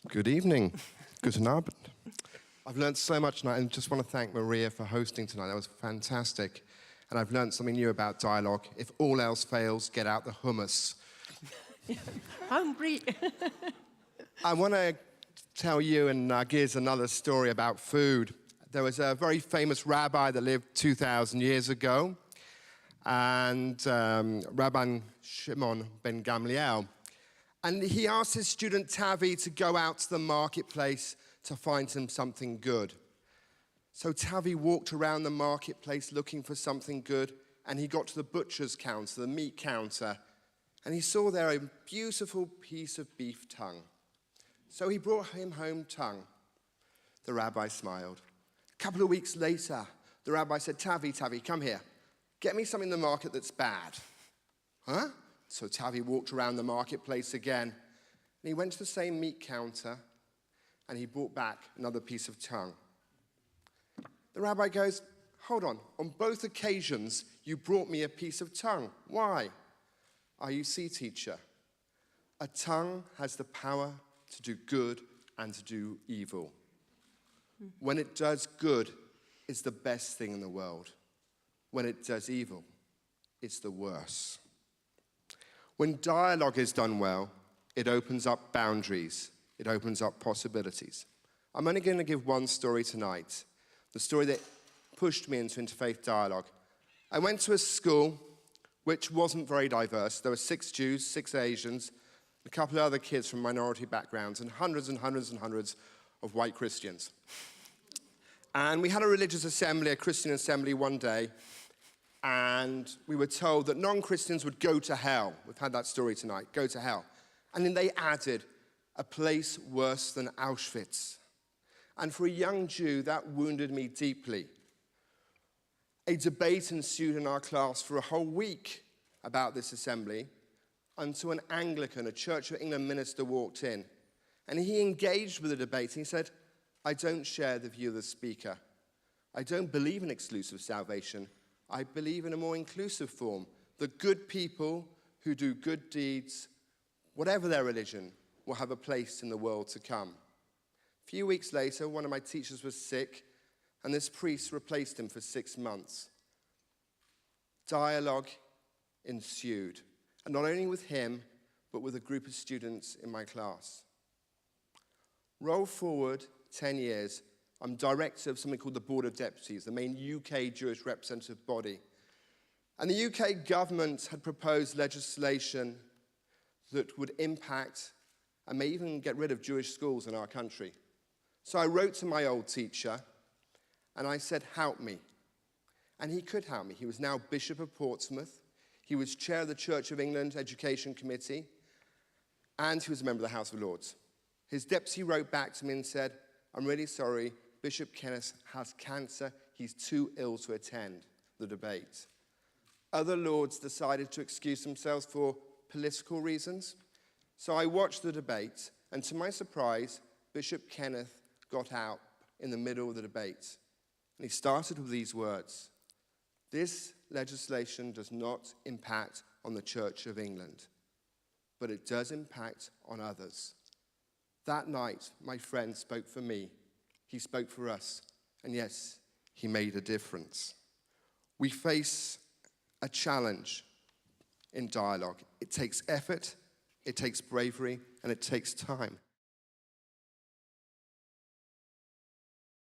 Good evening. Guten Abend. I've learned so much tonight and just want to thank Maria for hosting tonight. That was fantastic. And I've learned something new about dialogue. If all else fails, get out the hummus. Hungry. I want to tell you and Giz another story about food. There was a very famous rabbi that lived 2,000 years ago, and Rabbi Shimon ben Gamliel. And he asked his student Tavi to go out to the marketplace to find him something good. So Tavi walked around the marketplace looking for something good, and he got to the butcher's counter, the meat counter, and he saw there a beautiful piece of beef tongue. So he brought him home tongue. The rabbi smiled. A couple of weeks later, the rabbi said, Tavi, come here. Get me something in the market that's bad. Huh? So Tavi walked around the marketplace again, and he went to the same meat counter, and he brought back another piece of tongue. The rabbi goes, hold on both occasions you brought me a piece of tongue. Why? You see, teacher, a tongue has the power to do good and to do evil. When it does good, it's the best thing in the world. When it does evil, it's the worst. When dialogue is done well, it opens up boundaries. It opens up possibilities. I'm only going to give one story tonight, the story that pushed me into interfaith dialogue. I went to a school which wasn't very diverse. There were 6 Jews, 6 Asians, a couple of other kids from minority backgrounds, and hundreds of white Christians. And we had a religious assembly, a Christian assembly one day, and we were told that non-Christians would go to hell. We've had that story tonight, go to hell. And then they added a place worse than Auschwitz. And for a young Jew, that wounded me deeply. A debate ensued in our class for a whole week about this assembly until an Anglican, a Church of England minister, walked in. And he engaged with the debate. He said, I don't share the view of the speaker. I don't believe in exclusive salvation. I believe in a more inclusive form. The good people who do good deeds, whatever their religion, will have a place in the world to come. A few weeks later, one of my teachers was sick, and this priest replaced him for 6 months. Dialogue ensued, and not only with him, but with a group of students in my class. Roll forward 10 years, I'm director of something called the Board of Deputies, the main UK Jewish representative body. And the UK government had proposed legislation that would impact and may even get rid of Jewish schools in our country. So I wrote to my old teacher, and I said, help me. And he could help me. He was now Bishop of Portsmouth. He was chair of the Church of England Education Committee, and he was a member of the House of Lords. His deputy wrote back to me and said, I'm really sorry, Bishop Kenneth has cancer. He's too ill to attend the debate. Other lords decided to excuse themselves for political reasons. So I watched the debate, and to my surprise, Bishop Kenneth got out in the middle of the debate. And he started with these words, this legislation does not impact on the Church of England, but it does impact on others. That night, my friend spoke for me. He spoke for us. And yes, he made a difference. We face a challenge in dialogue. It takes effort, it takes bravery, and it takes time.